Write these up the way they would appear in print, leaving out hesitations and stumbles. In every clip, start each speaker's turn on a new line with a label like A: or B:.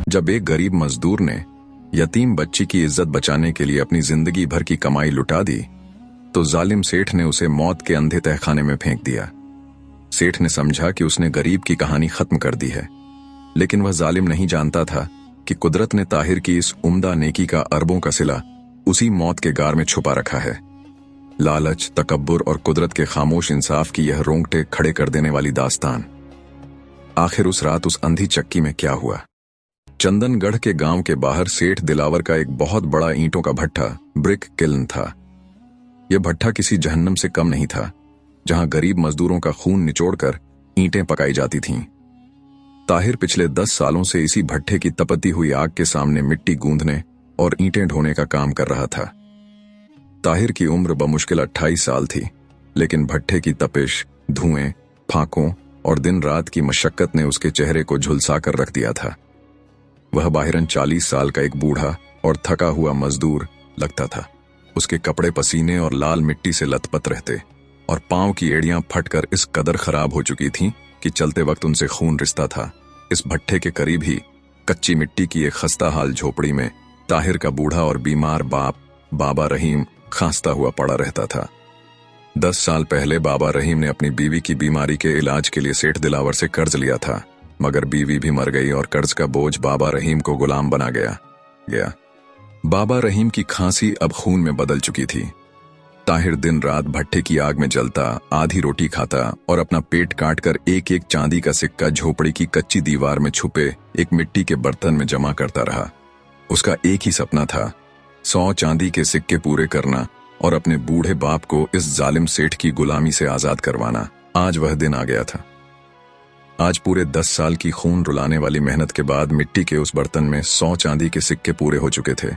A: जब एक गरीब मजदूर ने यतीम बच्ची की इज्जत बचाने के लिए अपनी जिंदगी भर की कमाई लुटा दी, तो जालिम सेठ ने उसे मौत के अंधे तहखाने में फेंक दिया। सेठ ने समझा कि उसने गरीब की कहानी खत्म कर दी है, लेकिन वह जालिम नहीं जानता था कि कुदरत ने ताहिर की इस उम्दा नेकी का अरबों का सिला उसी मौत के गार में छुपा रखा है। लालच, तकब्बुर और कुदरत के खामोश इंसाफ की यह रोंगटे खड़े कर देने वाली दास्तान। आखिर उस रात उस अंधी चक्की में क्या हुआ? चंदनगढ़ के गांव के बाहर सेठ दिलावर का एक बहुत बड़ा ईंटों का भट्ठा, ब्रिक किल्न था। यह भट्ठा किसी जहन्नम से कम नहीं था, जहां गरीब मजदूरों का खून निचोड़कर ईंटें पकाई जाती थीं। ताहिर पिछले 10 सालों से इसी भट्ठे की तपती हुई आग के सामने मिट्टी गूंदने और ईंटें ढोने का काम कर रहा था। ताहिर की उम्र बमुश्किल 28 साल थी, लेकिन भट्ठे की तपिश, धुएं, फाकों और दिन रात की मशक्कत ने उसके चेहरे को झुलसा कर रख दिया था। वह बाहिरन 40 साल का एक बूढ़ा और थका हुआ मजदूर लगता था। उसके कपड़े पसीने और लाल मिट्टी से लथपथ रहते और पांव की एड़ियां फटकर इस कदर खराब हो चुकी थीं कि चलते वक्त उनसे खून रिसता था। इस भट्ठे के करीब ही कच्ची मिट्टी की एक खस्ता हाल झोपड़ी में ताहिर का बूढ़ा और बीमार बाप बाबा रहीम खांसता हुआ पड़ा रहता था। 10 साल पहले बाबा रहीम ने अपनी बीवी की बीमारी के इलाज के लिए सेठ दिलावर से कर्ज लिया था, मगर बीवी भी मर गई और कर्ज का बोझ बाबा रहीम को गुलाम बना गया। बाबा रहीम की खांसी अब खून में बदल चुकी थी। ताहिर दिन रात भट्ठे की आग में जलता, आधी रोटी खाता और अपना पेट काटकर एक एक चांदी का सिक्का झोपड़ी की कच्ची दीवार में छुपे एक मिट्टी के बर्तन में जमा करता रहा। उसका एक ही सपना था, 100 चांदी के सिक्के पूरे करना और अपने बूढ़े बाप को इस जालिम सेठ की गुलामी से आजाद करवाना। आज वह दिन आ गया था। आज पूरे 10 साल की खून रुलाने वाली मेहनत के बाद मिट्टी के उस बर्तन में 100 चांदी के सिक्के पूरे हो चुके थे।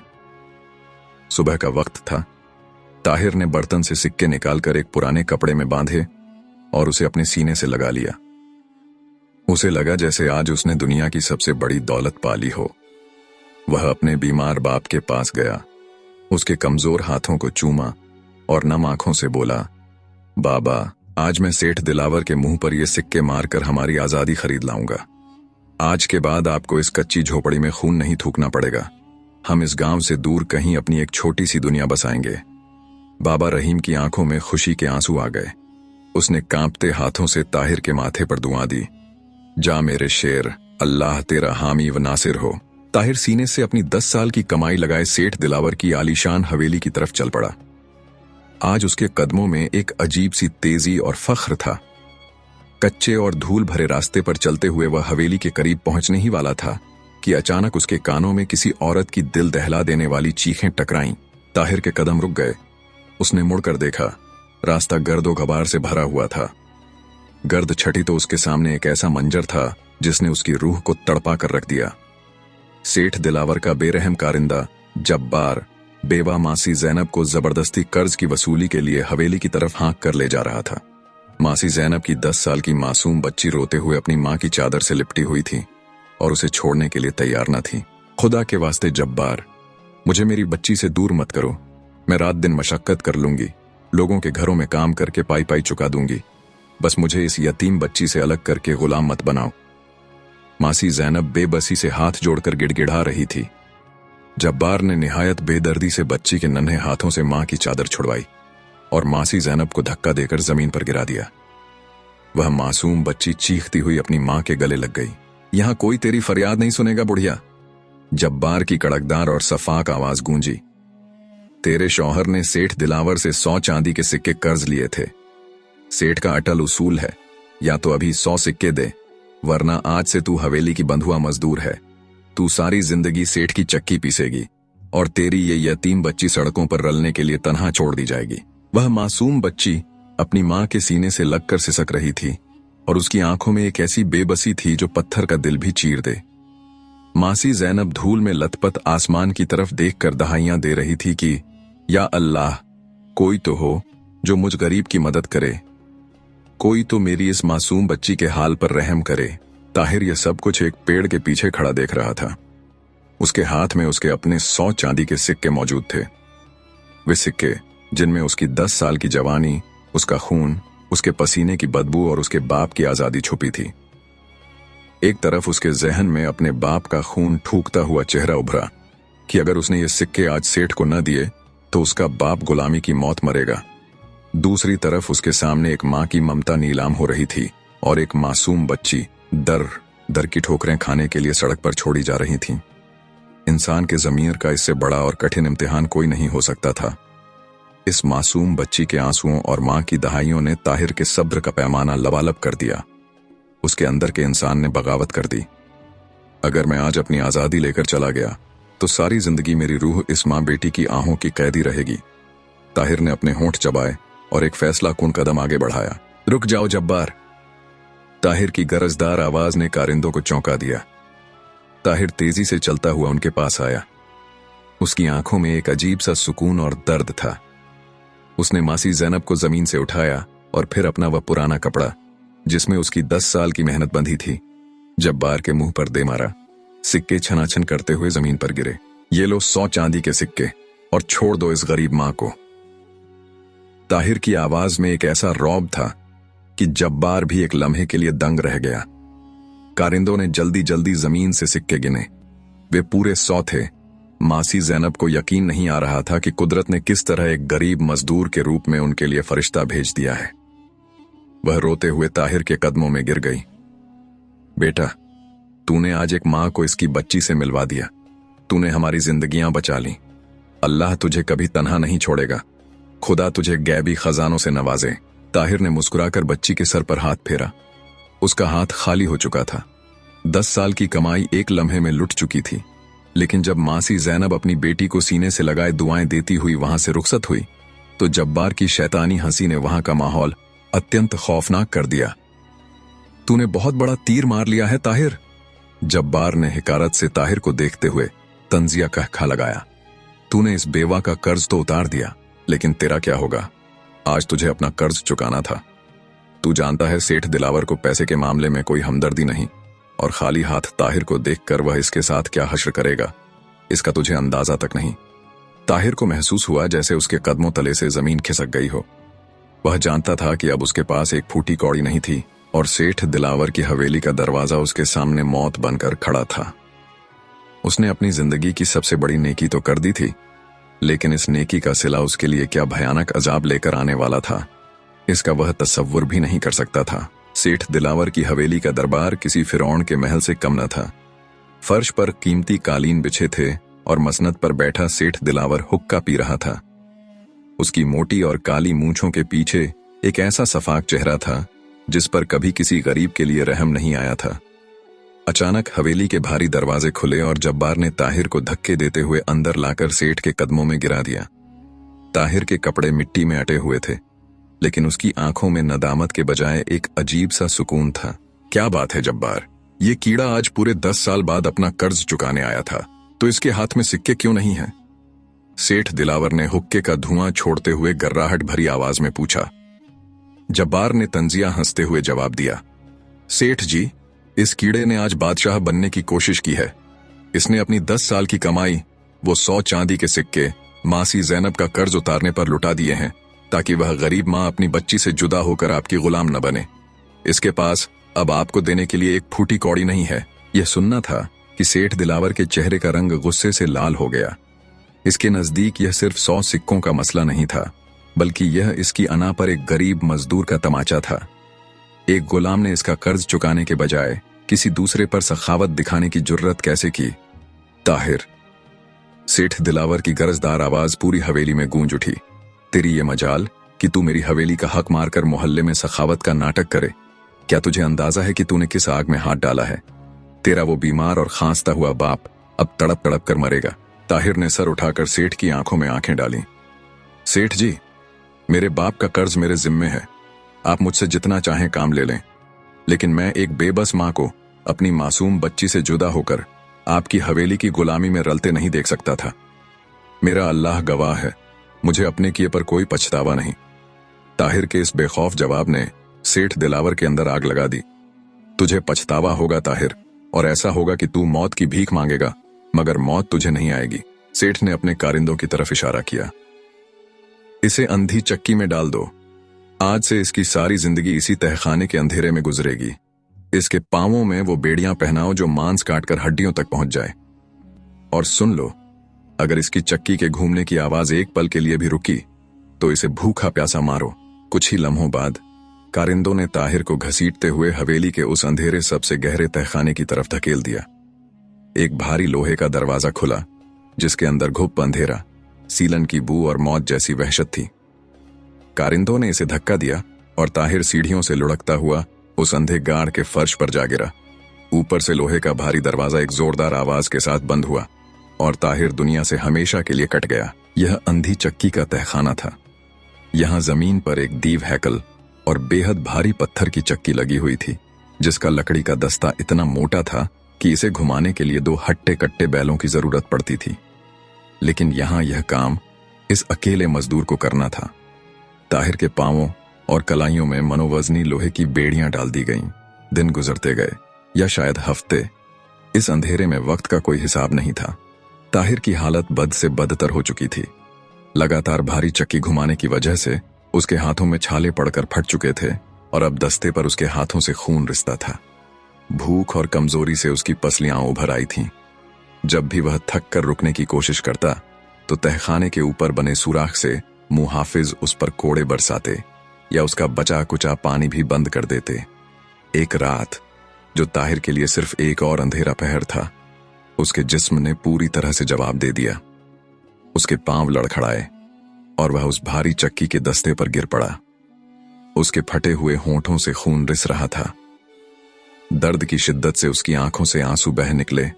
A: सुबह का वक्त था। ताहिर ने बर्तन से सिक्के निकालकर एक पुराने कपड़े में बांधे और उसे अपने सीने से लगा लिया। उसे लगा जैसे आज उसने दुनिया की सबसे बड़ी दौलत पा ली हो। वह अपने बीमार बाप के पास गया, उसके कमजोर हाथों को चूमा और नम आंखों से बोला, बाबा, आज मैं सेठ दिलावर के मुंह पर ये सिक्के मारकर हमारी आजादी खरीद लाऊंगा। आज के बाद आपको इस कच्ची झोपड़ी में खून नहीं थूकना पड़ेगा। हम इस गांव से दूर कहीं अपनी एक छोटी सी दुनिया बसाएंगे। बाबा रहीम की आंखों में खुशी के आंसू आ गए। उसने कांपते हाथों से ताहिर के माथे पर दुआ दी, जा मेरे शेर, अल्लाह तेरा हामी व नासिर हो। ताहिर सीने से अपनी 10 साल की कमाई लगाए सेठ दिलावर की आलीशान हवेली की तरफ चल पड़ा। आज उसके कदमों में एक अजीब सी तेजी और फख्र था। कच्चे और धूल भरे रास्ते पर चलते हुए वह हवेली के करीब पहुंचने ही वाला था कि अचानक उसके कानों में किसी औरत की दिल दहला देने वाली चीखें टकराईं। ताहिर के कदम रुक गए। उसने मुड़कर देखा। रास्ता गर्दो गबार से भरा हुआ था। गर्द छटी तो उसके सामने एक ऐसा मंजर था जिसने उसकी रूह को तड़पा कर रख दिया। सेठ दिलावर का बेरहम कारिंदा जब्बार बेवा मासी जैनब को जबरदस्ती कर्ज की वसूली के लिए हवेली की तरफ हाँक कर ले जा रहा था। मासी जैनब की 10 साल की मासूम बच्ची रोते हुए अपनी माँ की चादर से लिपटी हुई थी और उसे छोड़ने के लिए तैयार न थी। खुदा के वास्ते जब्बार, मुझे मेरी बच्ची से दूर मत करो। मैं रात दिन मशक्कत कर लूंगी, लोगों के घरों में काम करके पाई पाई चुका दूंगी। बस मुझे इस यतीम बच्ची से अलग करके गुलाम मत बनाओ। मासी जैनब बेबसी से हाथ जोड़कर गिड़गिड़ा रही थी। जब्बार ने निहायत बेदर्दी से बच्ची के नन्हे हाथों से मां की चादर छुड़वाई और मासी जैनब को धक्का देकर जमीन पर गिरा दिया। वह मासूम बच्ची चीखती हुई अपनी मां के गले लग गई। यहां कोई तेरी फरियाद नहीं सुनेगा बुढ़िया। जब्बार की कड़कदार और सफाक आवाज गूंजी। तेरे शौहर ने सेठ दिलावर से 100 चांदी के सिक्के कर्ज लिए थे। सेठ का अटल उसूल है, या तो अभी 100 सिक्के दे, वरना आज से तू हवेली की बंधुआ मजदूर है। तू सारी जिंदगी सेठ की चक्की पीसेगी और तेरी ये यतीम बच्ची सड़कों पर रलने के लिए तन्हा छोड़ दी जाएगी। वह मासूम बच्ची अपनी मां के सीने से लगकर सिसक रही थी और उसकी आंखों में एक ऐसी बेबसी थी जो पत्थर का दिल भी चीर दे। मासी जैनब धूल में लथपथ आसमान की तरफ देखकर दहाइयां दे रही थी कि या अल्लाह, कोई तो हो जो मुझ गरीब की मदद करे, कोई तो मेरी इस मासूम बच्ची के हाल पर रहम करे। ताहिर यह सब कुछ एक पेड़ के पीछे खड़ा देख रहा था। उसके हाथ में उसके अपने 100 चांदी के सिक्के मौजूद थे। वे सिक्के जिनमें उसकी 10 साल की जवानी, उसका खून उसके पसीने की बदबू और उसके बाप की आजादी छुपी थी। एक तरफ उसके जहन में अपने बाप का खून ठूकता हुआ चेहरा उभरा कि अगर उसने ये सिक्के आज सेठ को न दिए तो उसका बाप गुलामी की मौत मरेगा। दूसरी तरफ उसके सामने एक माँ की ममता नीलाम हो रही थी और एक मासूम बच्ची दर दर की ठोकरें खाने के लिए सड़क पर छोड़ी जा रही थीं। इंसान के ज़मीर का इससे बड़ा और कठिन इम्तिहान कोई नहीं हो सकता था। इस मासूम बच्ची के आंसुओं और माँ की दहाइयों ने ताहिर के सब्र का पैमाना लबालब कर दिया। उसके अंदर के इंसान ने बगावत कर दी। अगर मैं आज अपनी आज़ादी लेकर चला गया तो सारी जिंदगी मेरी रूह इस माँ बेटी की आहों की कैदी रहेगी। ताहिर ने अपने होंठ चबाए और एक फैसला कुन कदम आगे बढ़ाया। रुक जाओ जब्बार। ताहिर की गरजदार आवाज ने कारिंदों को चौंका दिया। ताहिर तेजी से चलता हुआ उनके पास आया। उसकी आंखों में एक अजीब सा सुकून और दर्द था। उसने मासी जैनब को जमीन से उठाया और फिर अपना वह पुराना कपड़ा जिसमें उसकी 10 साल की मेहनत बंधी थी जब्बार के मुंह पर दे मारा। सिक्के छनाछन करते हुए जमीन पर गिरे। ये लो 100 चांदी के सिक्के और छोड़ दो इस गरीब मां को। ताहिर की आवाज में एक ऐसा रौब था कि जब्बार भी एक लम्हे के लिए दंग रह गया। कारिंदों ने जल्दी जल्दी जमीन से सिक्के गिने। वे पूरे 100 थे। मासी जैनब को यकीन नहीं आ रहा था कि कुदरत ने किस तरह एक गरीब मजदूर के रूप में उनके लिए फरिश्ता भेज दिया है। वह रोते हुए ताहिर के कदमों में गिर गई। बेटा, तूने आज एक मां को इसकी बच्ची से मिलवा दिया। तूने हमारी जिंदगियां बचा ली। अल्लाह तुझे कभी तन्हा नहीं छोड़ेगा। खुदा तुझे गैबी खजानों से नवाजे। ताहिर ने मुस्कुराकर बच्ची के सर पर हाथ फेरा। उसका हाथ खाली हो चुका था। 10 साल की कमाई एक लम्हे में लुट चुकी थी। लेकिन जब मासी जैनब अपनी बेटी को सीने से लगाए दुआएं देती हुई वहां से रुखसत हुई तो जब्बार की शैतानी हंसी ने वहां का माहौल अत्यंत खौफनाक कर दिया। तूने बहुत बड़ा तीर मार लिया है ताहिर। जब्बार ने हिकारत से ताहिर को देखते हुए तंजिया कहखा लगाया। तूने इस बेवा का कर्ज तो उतार दिया, लेकिन तेरा क्या होगा? आज तुझे अपना कर्ज चुकाना था। तू जानता है सेठ दिलावर को पैसे के मामले में कोई हमदर्दी नहीं, और खाली हाथ ताहिर को देखकर वह इसके साथ क्या हश्र करेगा, इसका तुझे अंदाजा तक नहीं। ताहिर को महसूस हुआ जैसे उसके कदमों तले से जमीन खिसक गई हो। वह जानता था कि अब उसके पास एक फूटी कौड़ी नहीं थी और सेठ दिलावर की हवेली का दरवाजा उसके सामने मौत बनकर खड़ा था। उसने अपनी जिंदगी की सबसे बड़ी नेकी तो कर दी थी, लेकिन इस नेकी का सिला उसके लिए क्या भयानक अजाब लेकर आने वाला था, इसका वह तसव्वुर भी नहीं कर सकता था। सेठ दिलावर की हवेली का दरबार किसी फिरौन के महल से कम न था। फर्श पर कीमती कालीन बिछे थे और मसनद पर बैठा सेठ दिलावर हुक्का पी रहा था। उसकी मोटी और काली मूंछों के पीछे एक ऐसा सफाक चेहरा था जिस पर कभी किसी गरीब के लिए रहम नहीं आया था। अचानक हवेली के भारी दरवाजे खुले और जब्बार ने ताहिर को धक्के देते हुए अंदर लाकर सेठ के कदमों में गिरा दिया। ताहिर के कपड़े मिट्टी में अटे हुए थे, लेकिन उसकी आंखों में नदामत के बजाय एक अजीब सा सुकून था। क्या बात है जब्बार, ये कीड़ा आज पूरे 10 साल बाद अपना कर्ज चुकाने आया था, तो इसके हाथ में सिक्के क्यों नहीं हैं? सेठ दिलावर ने हुक्के का धुआं छोड़ते हुए गर्राहट भरी आवाज में पूछा। जब्बार ने तंजिया हंसते हुए जवाब दिया, सेठ जी, इस कीड़े ने आज बादशाह बनने की कोशिश की है। इसने अपनी 10 साल की कमाई, वो 100 चांदी के सिक्के, मासी जैनब का कर्ज उतारने पर लुटा दिए हैं, ताकि वह गरीब माँ अपनी बच्ची से जुदा होकर आपकी गुलाम न बने। इसके पास अब आपको देने के लिए एक फूटी कौड़ी नहीं है। यह सुनना था कि सेठ दिलावर के चेहरे का रंग गुस्से से लाल हो गया। इसके नजदीक यह सिर्फ 100 सिक्कों का मसला नहीं था, बल्कि यह इसकी अना पर एक गरीब मजदूर का तमाचा था। एक गुलाम ने इसका कर्ज चुकाने के बजाय किसी दूसरे पर सखावत दिखाने की जुर्रत कैसे की? ताहिर, सेठ दिलावर की गरजदार आवाज पूरी हवेली में गूंज उठी। तेरी ये मजाल कि तू मेरी हवेली का हक मारकर मोहल्ले में सखावत का नाटक करे। क्या तुझे अंदाजा है कि तूने किस आग में हाथ डाला है? तेरा वो बीमार और खांसता हुआ बाप अब तड़प तड़प कर मरेगा। ताहिर ने सर उठाकर सेठ की आंखों में आंखें डाली। सेठ जी, मेरे बाप का कर्ज मेरे जिम्मे है। आप मुझसे जितना चाहें काम ले लें, लेकिन मैं एक बेबस मां को अपनी मासूम बच्ची से जुदा होकर आपकी हवेली की गुलामी में रलते नहीं देख सकता था। मेरा अल्लाह गवाह है, मुझे अपने किए पर कोई पछतावा नहीं। ताहिर के इस बेखौफ जवाब ने सेठ दिलावर के अंदर आग लगा दी। तुझे पछतावा होगा ताहिर, और ऐसा होगा कि तू मौत की भीख मांगेगा, मगर मौत तुझे नहीं आएगी। सेठ ने अपने कारिंदों की तरफ इशारा किया। इसे अंधी चक्की में डाल दो। आज से इसकी सारी जिंदगी इसी तहखाने के अंधेरे में गुजरेगी। इसके पांवों में वो बेड़ियां पहनाओ जो मांस काटकर हड्डियों तक पहुंच जाए। और सुन लो, अगर इसकी चक्की के घूमने की आवाज एक पल के लिए भी रुकी तो इसे भूखा प्यासा मारो। कुछ ही लम्हों बाद कारिंदों ने ताहिर को घसीटते हुए हवेली के उस अंधेरे सबसे गहरे तहखाने की तरफ धकेल दिया। एक भारी लोहे का दरवाजा खुला जिसके अंदर घुप अंधेरा, सीलन की बू और मौत जैसी वहशत थी। कारिंदों ने इसे धक्का दिया और ताहिर सीढ़ियों से लुढ़कता हुआ उस अंधे गाड़ के फर्श पर जा गिरा। ऊपर से लोहे का भारी दरवाजा एक जोरदार आवाज के साथ बंद हुआ और ताहिर दुनिया से हमेशा के लिए कट गया। यह अंधी चक्की का तहखाना था। यहां जमीन पर एक दीव हैकल और बेहद भारी पत्थर की चक्की लगी हुई थी जिसका लकड़ी का दस्ता इतना मोटा था कि इसे घुमाने के लिए 2 हट्टे कट्टे बैलों की जरूरत पड़ती थी। लेकिन यहां यह काम इस अकेले मजदूर को करना था। ताहिर के पांवों और कलाइयों में मनोवजनी लोहे की बेड़ियां डाल दी गईं। दिन गुजरते गए, या शायद हफ्ते। इस अंधेरे में वक्त का कोई हिसाब नहीं था। ताहिर की हालत बद से बदतर हो चुकी थी। लगातार भारी चक्की घुमाने की वजह से उसके हाथों में छाले पड़कर फट चुके थे और अब दस्ते पर उसके हाथों से खून रिसता था। भूख और कमजोरी से उसकी पसलियां उभर आई थीं। जब भी वह थक कर रुकने की कोशिश करता तो तहखाने के ऊपर बने सुराख से मुहाफिज उस पर कोड़े बरसाते या उसका बचा कुचा पानी भी बंद कर देते। एक रात, जो ताहिर के लिए सिर्फ एक और अंधेरा पहर था, उसके जिस्म ने पूरी तरह से जवाब दे दिया। उसके पांव लड़खड़ाए और वह उस भारी चक्की के दस्ते पर गिर पड़ा। उसके फटे हुए होंठों से खून रिस रहा था। दर्द की शिद्दत से उसकी आंखों से आंसू बह निकले।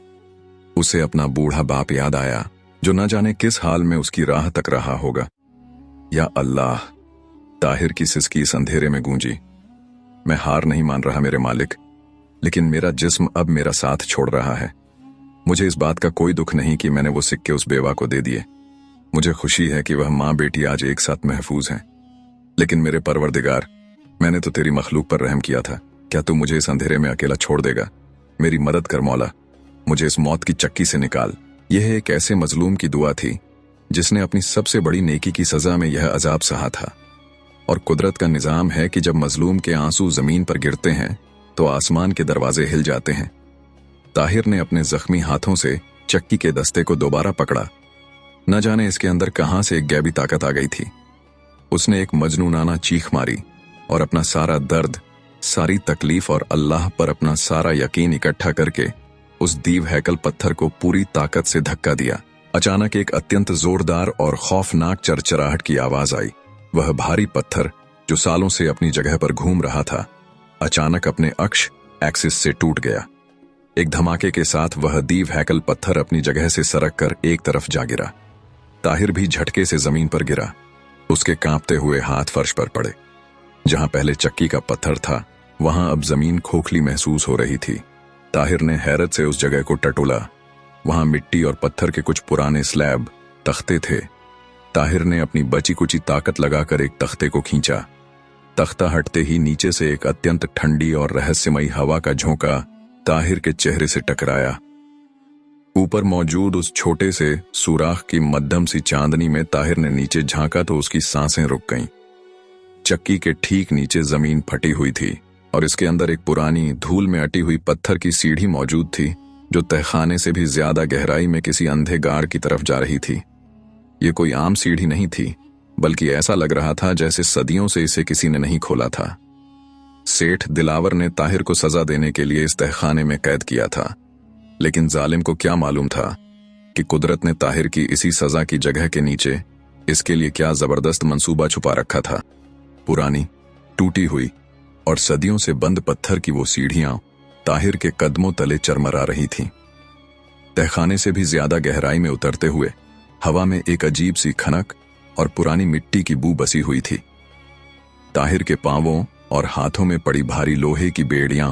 A: उसे अपना बूढ़ा बाप याद आया जो न जाने किस हाल में उसकी राह तक रहा होगा। या अल्लाह, ताहिर की सिसकी इस अंधेरे में गूंजी। मैं हार नहीं मान रहा मेरे मालिक, लेकिन मेरा जिस्म अब मेरा साथ छोड़ रहा है। मुझे इस बात का कोई दुख नहीं कि मैंने वो सिक्के उस बेवा को दे दिए। मुझे खुशी है कि वह माँ बेटी आज एक साथ महफूज हैं। लेकिन मेरे परवरदिगार, मैंने तो तेरी मखलूक पर रहम किया था। क्या तू मुझे इस अंधेरे में अकेला छोड़ देगा? मेरी मदद कर मौला, मुझे इस मौत की चक्की से निकाल। यह एक ऐसे मजलूम की दुआ थी जिसने अपनी सबसे बड़ी नेकी की सजा में यह अजाब सहा था। और कुदरत का निजाम है कि जब मजलूम के आंसू जमीन पर गिरते हैं तो आसमान के दरवाजे हिल जाते हैं। ताहिर ने अपने जख्मी हाथों से चक्की के दस्ते को दोबारा पकड़ा। न जाने इसके अंदर कहां से एक गैबी ताकत आ गई थी। उसने एक मजनूनाना चीख मारी और अपना सारा दर्द, सारी तकलीफ और अल्लाह पर अपना सारा यकीन इकट्ठा करके उस दीव हैकल पत्थर को पूरी ताकत से धक्का दिया। अचानक एक अत्यंत जोरदार और खौफनाक चरचराहट की आवाज आई। वह भारी पत्थर जो सालों से अपनी जगह पर घूम रहा था, अचानक अपने अक्ष एक्सिस से टूट गया। एक धमाके के साथ वह दीव हैकल पत्थर अपनी जगह से सरक कर एक तरफ जा गिरा। ताहिर भी झटके से जमीन पर गिरा। उसके कांपते हुए हाथ फर्श पर पड़े। जहां पहले चक्की का पत्थर था, वहां अब जमीन खोखली महसूस हो रही थी। ताहिर ने हैरत से उस जगह को टटोला। वहां मिट्टी और पत्थर के कुछ पुराने स्लैब, तख्ते थे। ताहिर ने अपनी बची कुची ताकत लगाकर एक तख्ते को खींचा। तख्ता हटते ही नीचे से एक अत्यंत ठंडी और रहस्यमयी हवा का झोंका ताहिर के चेहरे से टकराया। ऊपर मौजूद उस छोटे से सुराख की मध्यम सी चांदनी में ताहिर ने नीचे झांका तो उसकी सांसें रुक गईं। चक्की के ठीक नीचे जमीन फटी हुई थी और इसके अंदर एक पुरानी धूल में अटी हुई पत्थर की सीढ़ी मौजूद थी जो तहखाने से भी ज्यादा गहराई में किसी अंधे गाड़ की तरफ जा रही थी। ये कोई आम सीढ़ी नहीं थी, बल्कि ऐसा लग रहा था जैसे सदियों से इसे किसी ने नहीं खोला था। सेठ दिलावर ने ताहिर को सजा देने के लिए इस तहखाने में कैद किया था, लेकिन जालिम को क्या मालूम था कि कुदरत ने ताहिर की इसी सजा की जगह के नीचे इसके लिए क्या जबरदस्त मंसूबा छुपा रखा था। पुरानी, टूटी हुई और सदियों से बंद पत्थर की वो सीढ़ियां ताहिर के कदमों तले चरमरा रही थीं। तहखाने से भी ज्यादा गहराई में उतरते हुए हवा में एक अजीब सी खनक और पुरानी मिट्टी की बू बसी हुई थी। ताहिर के पांवों और हाथों में पड़ी भारी लोहे की बेड़ियां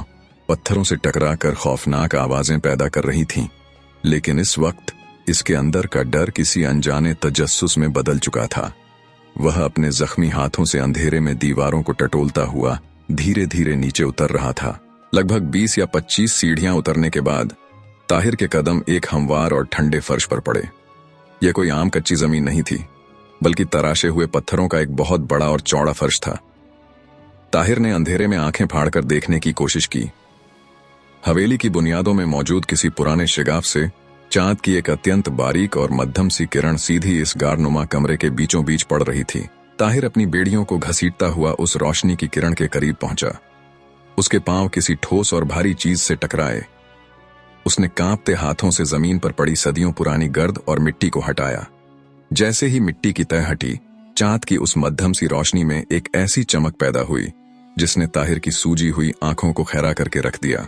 A: पत्थरों से टकराकर खौफनाक आवाजें पैदा कर रही थीं। लेकिन इस वक्त इसके अंदर का डर किसी अनजाने तजस्सुस में बदल चुका था। वह अपने जख्मी हाथों से अंधेरे में दीवारों को टटोलता हुआ धीरे धीरे नीचे उतर रहा था। लगभग 20 या 25 सीढ़ियां उतरने के बाद ताहिर के कदम एक हमवार और ठंडे फर्श पर पड़े। यह कोई आम कच्ची जमीन नहीं थी, बल्कि तराशे हुए पत्थरों का एक बहुत बड़ा और चौड़ा फर्श था। ताहिर ने अंधेरे में आंखें फाड़कर देखने की कोशिश की। हवेली की बुनियादों में मौजूद किसी पुराने शिगाफ से चांद की एक अत्यंत बारीक और मध्यम सी किरण सीधी इस गारनुमा कमरे के बीचों बीच पड़ रही थी। ताहिर अपनी बेड़ियों को घसीटता हुआ उस रोशनी की किरण के करीब पहुंचा। उसके पांव किसी ठोस और भारी चीज से टकराए। उसने कांपते हाथों से जमीन पर पड़ी सदियों पुरानी गर्द और मिट्टी को हटाया। जैसे ही मिट्टी की तह हटी, चांद की उस मध्यम सी रोशनी में एक ऐसी चमक पैदा हुई जिसने ताहिर की सूजी हुई आंखों को खैरा करके रख दिया।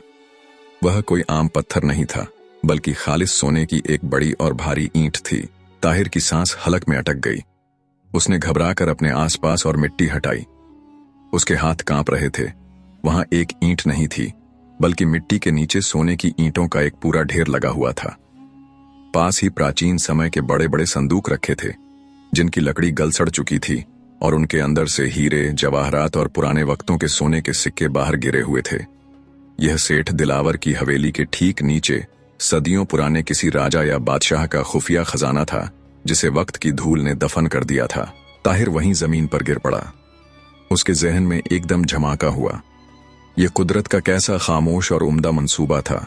A: वह कोई आम पत्थर नहीं था, बल्कि खालिस सोने की एक बड़ी और भारी ईंट थी। ताहिर की सांस हलक में अटक गई। उसने घबराकर अपने आसपास और मिट्टी हटाई। उसके हाथ कांप रहे थे। वहां एक ईंट नहीं थी, बल्कि मिट्टी के नीचे सोने की ईंटों का एक पूरा ढेर लगा हुआ था। पास ही प्राचीन समय के बड़े बड़े संदूक रखे थे, जिनकी लकड़ी गल सड़ चुकी थी और उनके अंदर से हीरे, जवाहरात और पुराने वक्तों के सोने के सिक्के बाहर गिरे हुए थे। यह सेठ दिलावर की हवेली के ठीक नीचे सदियों पुराने किसी राजा या बादशाह का खुफिया खजाना था, जिसे वक्त की धूल ने दफन कर दिया था। ताहिर वहीं जमीन पर गिर पड़ा। उसके जहन में एकदम झमाका हुआ। यह कुदरत का कैसा खामोश और उम्दा मंसूबा था।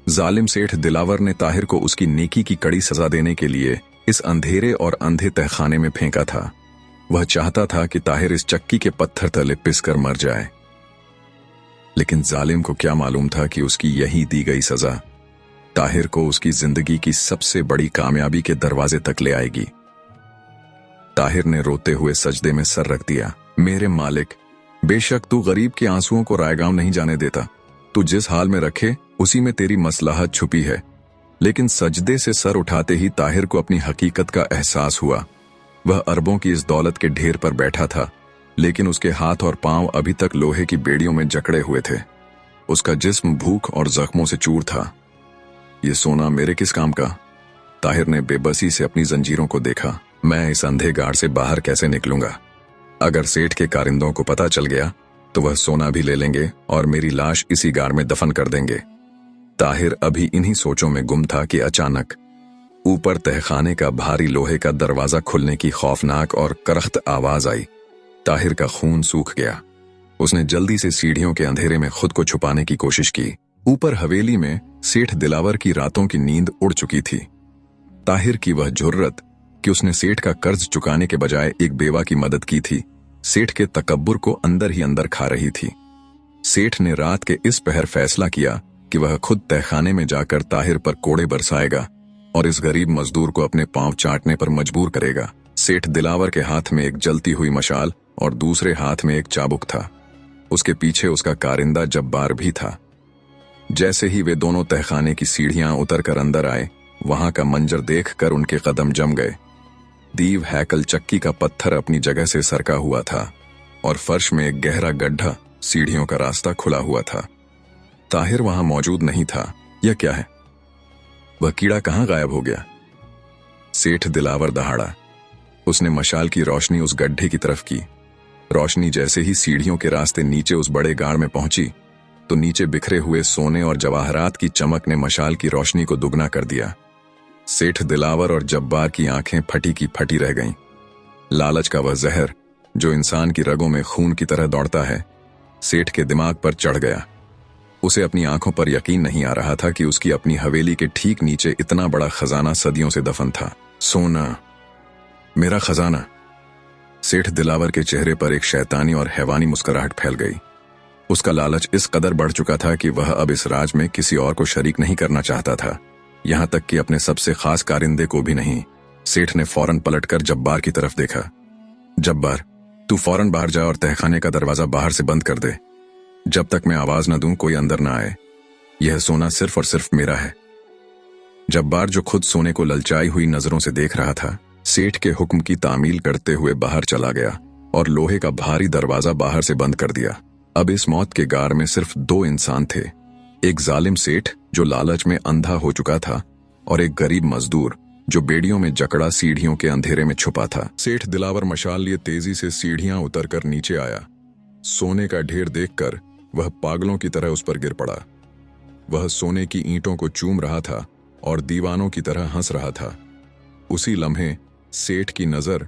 A: जालिम सेठ दिलावर ने ताहिर को उसकी नेकी की कड़ी सजा देने के लिए इस अंधेरे और अंधे तहखाने में फेंका था। वह चाहता था कि ताहिर इस चक्की के पत्थर तले पिसकर मर जाए, लेकिन जालिम को क्या मालूम था कि उसकी यही दी गई सजा ताहिर को उसकी जिंदगी की सबसे बड़ी कामयाबी के दरवाजे तक ले आएगी। ताहिर ने रोते हुए सजदे में सर रख दिया। मेरे मालिक, बेशक तू गरीब के आंसुओं को रायगांव नहीं जाने देता। तू जिस हाल में रखे उसी में तेरी मसलहत छुपी है। लेकिन सजदे से सर उठाते ही ताहिर को अपनी हकीकत का एहसास हुआ। वह अरबों की इस दौलत के ढेर पर बैठा था, लेकिन उसके हाथ और पांव अभी तक लोहे की बेड़ियों में जकड़े हुए थे। उसका जिस्म भूख और जख्मों से चूर था। ये सोना मेरे किस काम का? ताहिर ने बेबसी से अपनी जंजीरों को देखा। मैं इस अंधे गाड़ से बाहर कैसे निकलूंगा? अगर सेठ के कारिंदों को पता चल गया तो वह सोना भी ले लेंगे और मेरी लाश इसी गाड़ में दफन कर देंगे। ताहिर अभी इन्हीं सोचों में गुम था कि अचानक ऊपर तहखाने का भारी लोहे का दरवाजा खुलने की खौफनाक और करख्त आवाज आई। ताहिर का खून सूख गया। उसने जल्दी से सीढ़ियों के अंधेरे में खुद को छुपाने की कोशिश की। ऊपर हवेली में सेठ दिलावर की रातों की नींद उड़ चुकी थी। ताहिर की वह जुर्रत कि उसने सेठ का कर्ज चुकाने के बजाय एक बेवा की मदद की थी, सेठ के तकब्बुर को अंदर ही अंदर खा रही थी। सेठ ने रात के इस पहर फैसला किया कि वह खुद तहखाने में जाकर ताहिर पर कोड़े बरसाएगा और इस गरीब मजदूर को अपने पांव चाटने पर मजबूर करेगा। सेठ दिलावर के हाथ में एक जलती हुई मशाल और दूसरे हाथ में एक चाबुक था। उसके पीछे उसका कारिंदा जब्बार भी था। जैसे ही वे दोनों तहखाने की सीढ़ियां उतरकर अंदर आए, वहां का मंजर देखकर उनके कदम जम गए। दीव हैकल चक्की का पत्थर अपनी जगह से सरका हुआ था और फर्श में एक गहरा गड्ढा, सीढ़ियों का रास्ता खुला हुआ था। ताहिर वहां मौजूद नहीं था। यह क्या है? वह कीड़ा कहां गायब हो गया? सेठ दिलावर दहाड़ा। उसने मशाल की रोशनी उस गड्ढे की तरफ की। रोशनी जैसे ही सीढ़ियों के रास्ते नीचे उस बड़े गाड़ में पहुंची, तो नीचे बिखरे हुए सोने और जवाहरात की चमक ने मशाल की रोशनी को दुगना कर दिया। सेठ दिलावर और जब्बार की आंखें फटी की फटी रह गईं। लालच का वह जहर जो इंसान की रगों में खून की तरह दौड़ता है, सेठ के दिमाग पर चढ़ गया। उसे अपनी आंखों पर यकीन नहीं आ रहा था कि उसकी अपनी हवेली के ठीक नीचे इतना बड़ा खजाना सदियों से दफन था। सोना, मेरा खजाना। सेठ दिलावर के चेहरे पर एक शैतानी और हैवानी मुस्कुराहट फैल गई। उसका लालच इस कदर बढ़ चुका था कि वह अब इस राज में किसी और को शरीक नहीं करना चाहता था, यहां तक कि अपने सबसे खास कारिंदे को भी नहीं। सेठ ने फौरन पलटकर जब्बार की तरफ देखा। जब्बार, तू फौरन बाहर जा और तहखाने का दरवाजा बाहर से बंद कर दे। जब तक मैं आवाज न दूं कोई अंदर न आए। यह सोना सिर्फ और सिर्फ मेरा है। जब्बार, जो खुद सोने को ललचाई हुई नजरों से देख रहा था, सेठ के हुक्म की तामील करते हुए बाहर चला गया और लोहे का भारी दरवाजा बाहर से बंद कर दिया। अब इस मौत के गार में सिर्फ दो इंसान थे, एक जालिम सेठ जो लालच में अंधा हो चुका था और एक गरीब मजदूर जो बेड़ियों में जकड़ा सीढ़ियों के अंधेरे में छुपा था। सेठ दिलावर मशाल लिए तेजी से सीढ़ियां उतरकर नीचे आया। सोने का ढेर देखकर वह पागलों की तरह उस पर गिर पड़ा। वह सोने की ईंटों को चूम रहा था और दीवानों की तरह हंस रहा था। उसी लम्हे सेठ की नजर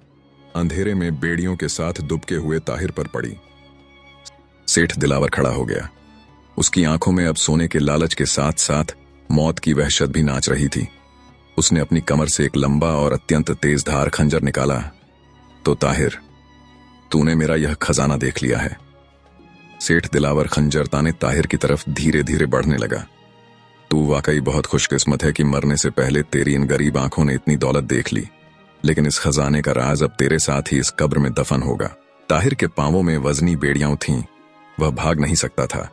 A: अंधेरे में बेड़ियों के साथ दुबके हुए ताहिर पर पड़ी। सेठ दिलावर खड़ा हो गया। उसकी आंखों में अब सोने के लालच के साथ साथ मौत की वहशत भी नाच रही थी। उसने अपनी कमर से एक लंबा और अत्यंत तेज धार खंजर निकाला। तो ताहिर, तूने मेरा यह खजाना देख लिया है। सेठ दिलावर खंजर ताने ताहिर की तरफ धीरे धीरे बढ़ने लगा। तू वाकई बहुत खुशकिस्मत है कि मरने से पहले तेरी इन गरीब आंखों ने इतनी दौलत देख ली, लेकिन इस खजाने का राज अब तेरे साथ ही इस कब्र में दफन होगा। ताहिर के पांवों में वजनी बेड़ियां थीं। वह भाग नहीं सकता था।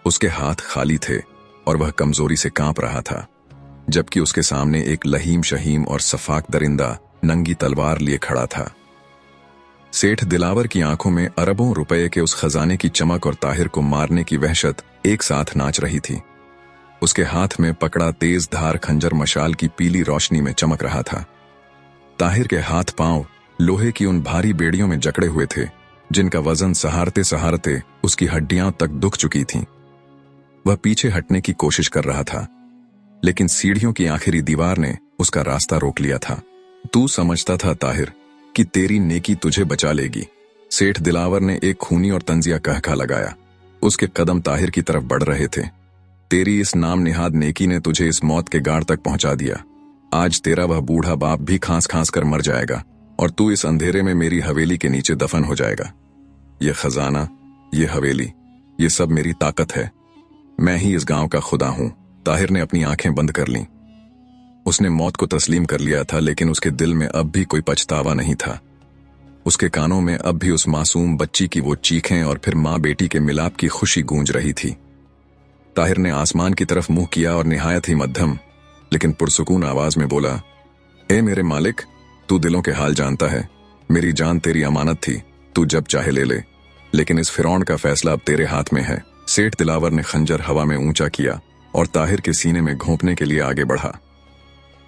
A: उसके हाथ खाली थे और वह कमजोरी से कांप रहा था, जबकि उसके सामने एक लहीम शहीम और सफाक दरिंदा नंगी तलवार लिए खड़ा था। सेठ दिलावर की आंखों में अरबों रुपए के उस खजाने की चमक और ताहिर को मारने की वहशत एक साथ नाच रही थी। उसके हाथ में पकड़ा तेज धार खंजर मशाल की पीली रोशनी में चमक रहा था। ताहिर के हाथ पांव लोहे की उन भारी बेड़ियों में जकड़े हुए थे, जिनका वजन सहारते सहारते उसकी हड्डियां तक दुख चुकी थीं। वह पीछे हटने की कोशिश कर रहा था, लेकिन सीढ़ियों की आखिरी दीवार ने उसका रास्ता रोक लिया था। तू समझता था ताहिर कि तेरी नेकी तुझे बचा लेगी। सेठ दिलावर ने एक खूनी और तंजिया कहका लगाया। उसके कदम ताहिर की तरफ बढ़ रहे थे। तेरी इस नाम निहाद नेकी ने तुझे इस मौत के गाढ़ तक पहुंचा दिया। आज तेरा वह बूढ़ा बाप भी खांस खांस कर मर जाएगा और तू इस अंधेरे में मेरी हवेली के नीचे दफन हो जाएगा। ये खजाना, ये हवेली, ये सब मेरी ताकत है। मैं ही इस गांव का खुदा हूं। ताहिर ने अपनी आंखें बंद कर लीं। उसने मौत को तस्लीम कर लिया था, लेकिन उसके दिल में अब भी कोई पछतावा नहीं था। उसके कानों में अब भी उस मासूम बच्ची की वो चीखें और फिर माँ बेटी के मिलाप की खुशी गूंज रही थी। ताहिर ने आसमान की तरफ मुंह किया और निहायत ही मध्यम लेकिन पुरसुकून आवाज में बोला, ए मेरे मालिक, तू दिलों के हाल जानता है। मेरी जान तेरी अमानत थी, तू जब चाहे ले ले, लेकिन इस फिरौन का फैसला अब तेरे हाथ में है। सेठ दिलावर ने खंजर हवा में ऊंचा किया और ताहिर के सीने में घोंपने के लिए आगे बढ़ा,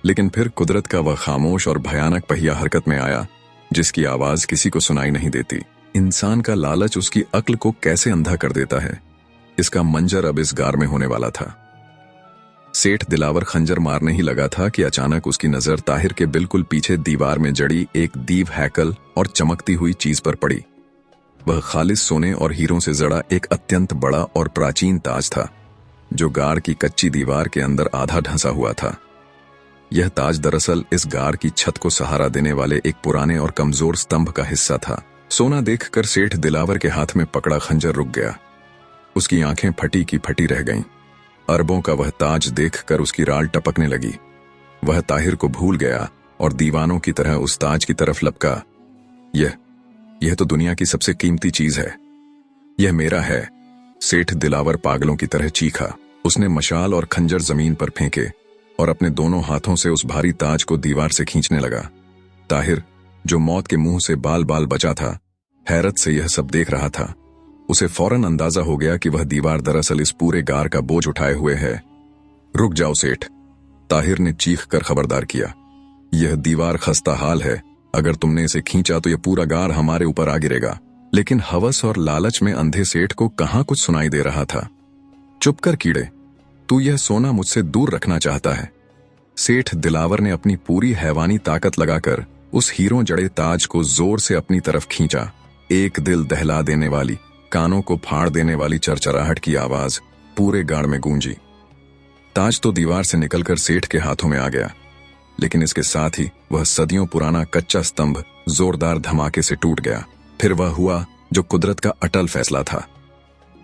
A: लेकिन फिर कुदरत का वह खामोश और भयानक पहिया हरकत में आया, जिसकी आवाज किसी को सुनाई नहीं देती। इंसान का लालच उसकी अक्ल को कैसे अंधा कर देता है, इसका मंजर अब इस गार में होने वाला था। सेठ दिलावर खंजर मारने ही लगा था कि अचानक उसकी नजर ताहिर के बिल्कुल पीछे दीवार में जड़ी एक दीव हैकल और चमकती हुई चीज पर पड़ी। वह खालिस सोने और हीरों से जड़ा एक अत्यंत बड़ा और प्राचीन ताज था, जो गार की कच्ची दीवार के अंदर आधा ढंसा हुआ था। यह ताज दरअसल इस गार की छत को सहारा देने वाले एक पुराने और कमजोर स्तंभ का हिस्सा था। सोना देखकर सेठ दिलावर के हाथ में पकड़ा खंजर रुक गया। उसकी आंखें फटी की फटी रह गईं। अरबों का वह ताज देखकर उसकी राल टपकने लगी। वह ताहिर को भूल गया और दीवानों की तरह उस ताज की तरफ लपका। यह तो दुनिया की सबसे कीमती चीज है। यह मेरा है। सेठ दिलावर पागलों की तरह चीखा। उसने मशाल और खंजर जमीन पर फेंके और अपने दोनों हाथों से उस भारी ताज को दीवार से खींचने लगा। ताहिर, जो मौत के मुंह से बाल बाल बचा था, हैरत से यह सब देख रहा था। उसे फौरन अंदाजा हो गया कि वह दीवार दरअसल इस पूरे गार का बोझ उठाए हुए है। रुक जाओ सेठ, ताहिर ने चीख कर खबरदार किया। यह दीवार खस्ता हाल है। अगर तुमने इसे खींचा तो यह पूरा गार हमारे ऊपर आ गिरेगा। लेकिन हवस और लालच में अंधे सेठ को कहां कुछ सुनाई दे रहा था। चुप कर कीड़े, तू यह सोना मुझसे दूर रखना चाहता है। सेठ दिलावर ने अपनी पूरी हैवानी ताकत लगाकर उस हीरों जड़े ताज को जोर से अपनी तरफ खींचा। एक दिल दहला देने वाली, कानों को फाड़ देने वाली चरचराहट की आवाज पूरे गाड़ में गूंजी। ताज तो दीवार से निकलकर सेठ के हाथों में आ गया, लेकिन इसके साथ ही वह सदियों पुराना कच्चा स्तंभ जोरदार धमाके से टूट गया। फिर वह हुआ जो कुदरत का अटल फैसला था।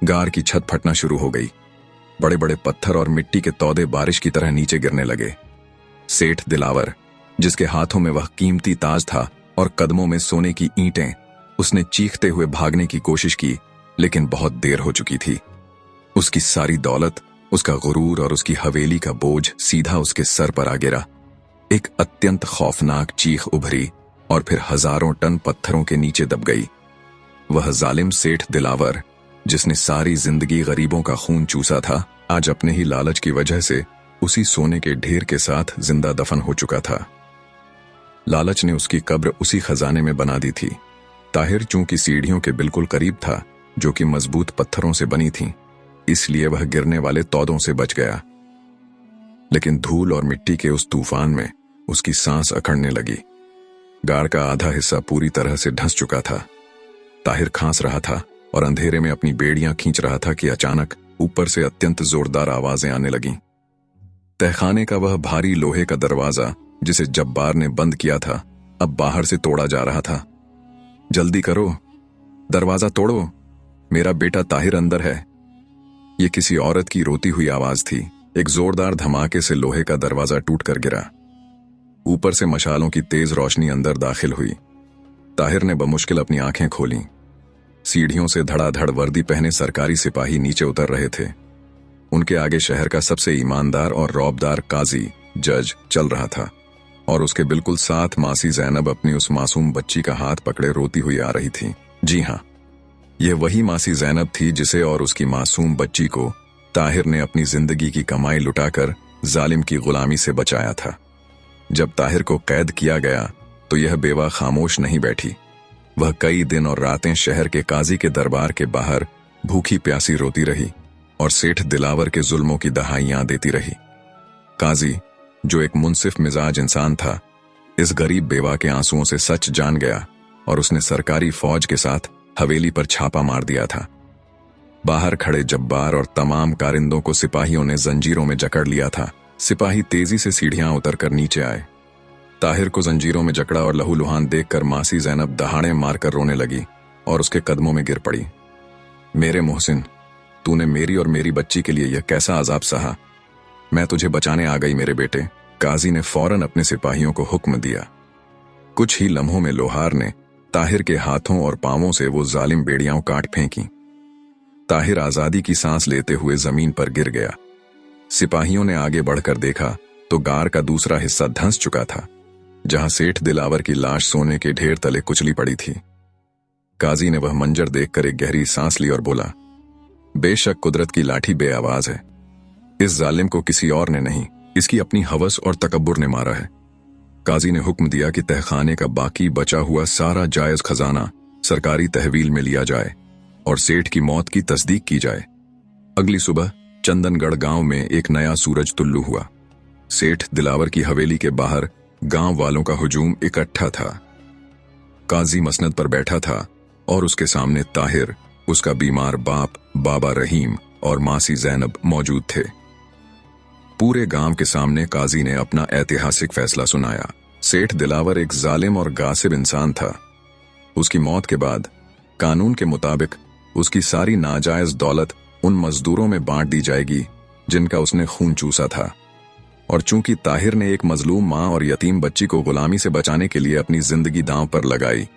A: गार की छत फटना शुरू हो गई। बड़े बड़े पत्थर और मिट्टी के तौदे बारिश की तरह नीचे गिरने लगे। सेठ दिलावर, जिसके हाथों में वह कीमती ताज था और कदमों में सोने की ईंटें, उसने चीखते हुए भागने की कोशिश की, लेकिन बहुत देर हो चुकी थी। उसकी सारी दौलत, उसका गुरूर और उसकी हवेली का बोझ सीधा उसके सर पर आ गिरा। एक अत्यंत खौफनाक चीख उभरी और फिर हजारों टन पत्थरों के नीचे दब गई। वह जालिम सेठ दिलावर, जिसने सारी जिंदगी गरीबों का खून चूसा था, आज अपने ही लालच की वजह से उसी सोने के ढेर के साथ जिंदा दफन हो चुका था। लालच ने उसकी कब्र उसी खजाने में बना दी थी। ताहिर चूंकि सीढ़ियों के बिल्कुल करीब था, जो कि मजबूत पत्थरों से बनी थीं, इसलिए वह गिरने वाले तौदों से बच गया। लेकिन धूल और मिट्टी के उस तूफान में उसकी सांस अकड़ने लगी। गाड़ का आधा हिस्सा पूरी तरह से ढंस चुका था। ताहिर खांस रहा था और अंधेरे में अपनी बेड़ियां खींच रहा था कि अचानक ऊपर से अत्यंत जोरदार आवाजें आने लगीं। तहखाने का वह भारी लोहे का दरवाजा जिसे जब्बार ने बंद किया था अब बाहर से तोड़ा जा रहा था। जल्दी करो, दरवाजा तोड़ो, मेरा बेटा ताहिर अंदर है। ये किसी औरत की रोती हुई आवाज थी। एक जोरदार धमाके से लोहे का दरवाजा टूटकर गिरा। ऊपर से मशालों की तेज रोशनी अंदर दाखिल हुई। ताहिर ने बमुश्किल अपनी आंखें खोलीं। सीढ़ियों से धड़ाधड़ वर्दी पहने सरकारी सिपाही नीचे उतर रहे थे। उनके आगे शहर का सबसे ईमानदार और रौबदार काजी जज चल रहा था और उसके बिल्कुल साथ मासी जैनब अपनी उस मासूम बच्ची का हाथ पकड़े रोती हुई आ रही थी। जी हाँ, यह वही मासी जैनब थी जिसे और उसकी मासूम बच्ची को ताहिर ने अपनी जिंदगी की कमाई लुटाकर जालिम की गुलामी से बचाया था। जब ताहिर को कैद किया गया तो यह बेवा खामोश नहीं बैठी। वह कई दिन और रातें शहर के काजी के दरबार के बाहर भूखी प्यासी रोती रही और सेठ दिलावर के जुल्मों की दहाइयां देती रही। काजी, जो एक मुनसिफ मिजाज इंसान था, इस गरीब बेवा के आंसुओं से सच जान गया और उसने सरकारी फौज के साथ हवेली पर छापा मार दिया था। बाहर खड़े जब्बार और तमाम कारिंदों को सिपाहियों ने जंजीरों में जकड़ लिया था। सिपाही तेजी से सीढ़ियां उतरकर नीचे आए। ताहिर को जंजीरों में जकड़ा और लहूलुहान देखकर मासी जैनब दहाड़े मारकर रोने लगी और उसके कदमों में गिर पड़ी। मेरे मोहसिन, तूने मेरी और मेरी बच्ची के लिए यह कैसा अजाब सहा? मैं तुझे बचाने आ गई मेरे बेटे। काजी ने फौरन अपने सिपाहियों को हुक्म दिया। कुछ ही लम्हों में लोहार ने ताहिर के हाथों और पांवों से वो जालिम बेड़ियां काट फेंकी। ताहिर आजादी की सांस लेते हुए जमीन पर गिर गया। सिपाहियों ने आगे बढ़कर देखा तो गार का दूसरा हिस्सा धंस चुका था, जहां सेठ दिलावर की लाश सोने के ढेर तले कुचली पड़ी थी। काजी ने वह मंजर देखकर एक गहरी सांस ली और बोला, बेशक कुदरत की लाठी बेआवाज है। इस जालिम को किसी और ने नहीं, इसकी अपनी हवस और तकब्बुर ने मारा है। काजी ने हुक्म दिया कि तहखाने का बाकी बचा हुआ सारा जायज खजाना सरकारी तहवील में लिया जाए और सेठ की मौत की तस्दीक की जाए। अगली सुबह चंदनगढ़ गांव में एक नया सूरज तुल्लू हुआ। सेठ दिलावर की हवेली के बाहर गांव वालों का हुजूम इकट्ठा था। काजी मसनद पर बैठा था और उसके सामने ताहिर, उसका बीमार बाप बाबा रहीम और मासी जैनब मौजूद थे। पूरे गांव के सामने काजी ने अपना ऐतिहासिक फैसला सुनाया। सेठ दिलावर एक जालिम और गासिब इंसान था। उसकी मौत के बाद कानून के मुताबिक उसकी सारी नाजायज दौलत उन मजदूरों में बांट दी जाएगी जिनका उसने खून चूसा था। और चूंकि ताहिर ने एक मजलूम मां और यतीम बच्ची को गुलामी से बचाने के लिए अपनी जिंदगी दांव पर लगाई,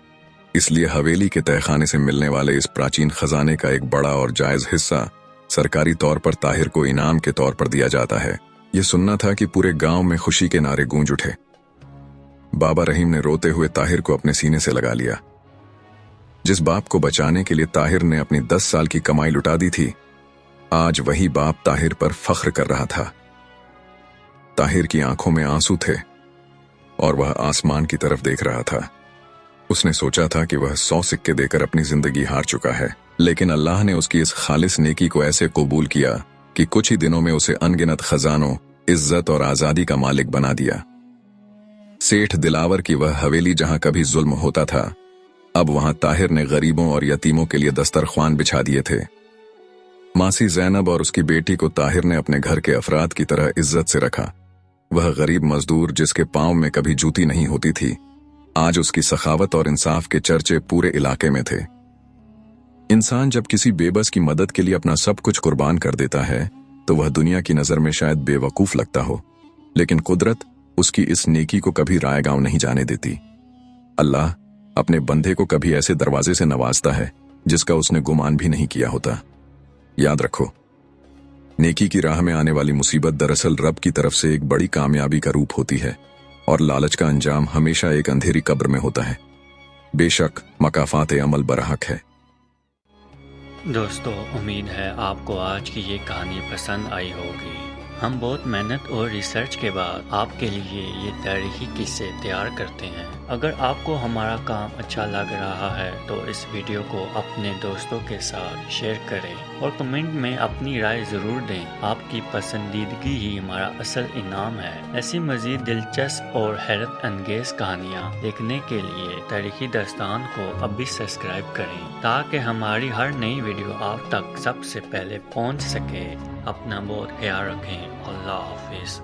A: इसलिए हवेली के तहखाने से मिलने वाले इस प्राचीन खजाने का एक बड़ा और जायज हिस्सा सरकारी तौर पर ताहिर को इनाम के तौर पर दिया जाता है। यह सुनना था कि पूरे गांव में खुशी के नारे गूंज उठे। बाबा रहीम ने रोते हुए ताहिर को अपने सीने से लगा लिया। जिस बाप को बचाने के लिए ताहिर ने अपनी 10 साल की कमाई लुटा दी थी, आज वही बाप ताहिर पर फख्र कर रहा था। ताहिर की आंखों में आंसू थे और वह आसमान की तरफ देख रहा था। उसने सोचा था कि वह 100 सिक्के देकर अपनी जिंदगी हार चुका है, लेकिन अल्लाह ने उसकी इस खालिस नेकी को ऐसे कबूल किया कि कुछ ही दिनों में उसे अनगिनत खजानों, इज्जत और आजादी का मालिक बना दिया। सेठ दिलावर की वह हवेली जहां कभी जुल्म होता था, अब वहां ताहिर ने गरीबों और यतीमों के लिए दस्तरख्वान बिछा दिए थे। मासी जैनब और उसकी बेटी को ताहिर ने अपने घर के अफराद की तरह इज्जत से रखा। वह गरीब मजदूर जिसके पांव में कभी जूती नहीं होती थी, आज उसकी सखावत और इंसाफ के चर्चे पूरे इलाके में थे। इंसान जब किसी बेबस की मदद के लिए अपना सब कुछ कुर्बान कर देता है तो वह दुनिया की नजर में शायद बेवकूफ लगता हो, लेकिन कुदरत उसकी इस नेकी को कभी रायगांव नहीं जाने देती। अल्लाह अपने बंदे को कभी ऐसे दरवाजे से नवाजता है जिसका उसने गुमान भी नहीं किया होता। याद रखो, नेकी की राह में आने वाली मुसीबत दरअसल रब की तरफ से एक बड़ी कामयाबी का रूप होती है और लालच का अंजाम हमेशा एक अंधेरी कब्र में होता है। बेशक मकाफात अमल बरहक है।
B: दोस्तों, उम्मीद है आपको आज की ये कहानी पसंद आई होगी। हम बहुत मेहनत और रिसर्च के बाद आपके लिए ये तारीखी किस्से तैयार करते हैं। اگر آپ کو ہمارا کام اچھا لگ رہا ہے تو اس ویڈیو کو اپنے دوستوں کے ساتھ شیئر کریں اور کمنٹ میں اپنی رائے ضرور دیں۔ آپ کی پسندیدگی ہی ہمارا اصل انعام ہے۔ ایسی مزید دلچسپ اور حیرت انگیز کہانیاں دیکھنے کے لیے تاریخی داستان کو ابھی سبسکرائب کریں تاکہ ہماری ہر نئی ویڈیو آپ تک سب سے پہلے پہنچ سکے۔ اپنا بہت خیال رکھیں۔ اللہ حافظ۔